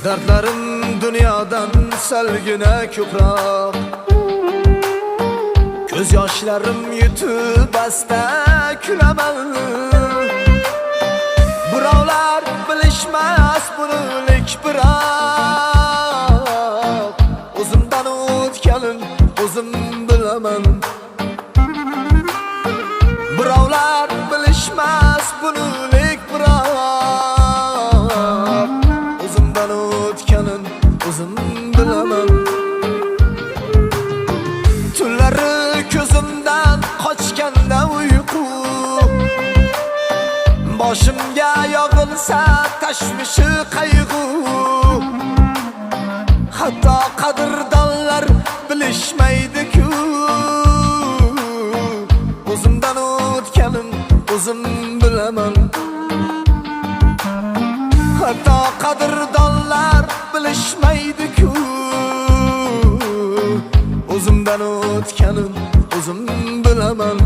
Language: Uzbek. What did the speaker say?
Dardlarim dunyodan salgina ko'proq, ko'z yoshlarim yutib asta kulaman. Birovlar bilishmas bunulik biroq, o'zimdan o'tganin o'zim bilaman. Birovlar bilishmas bunulik biroq, o'zimdan o'tganin o'zim bilaman. Tunlari ko'zimdan qochganda uyqu, boshimga yog'ilsa tashvishi qayg'u. Hatto qadrdonlar bilishmaydi-ku, o'zimdan o'tganim o'zim bilaman. Hatto qadrdonlar bilishmaydi-ku, o'zimdan o'tganim o'zim bilaman.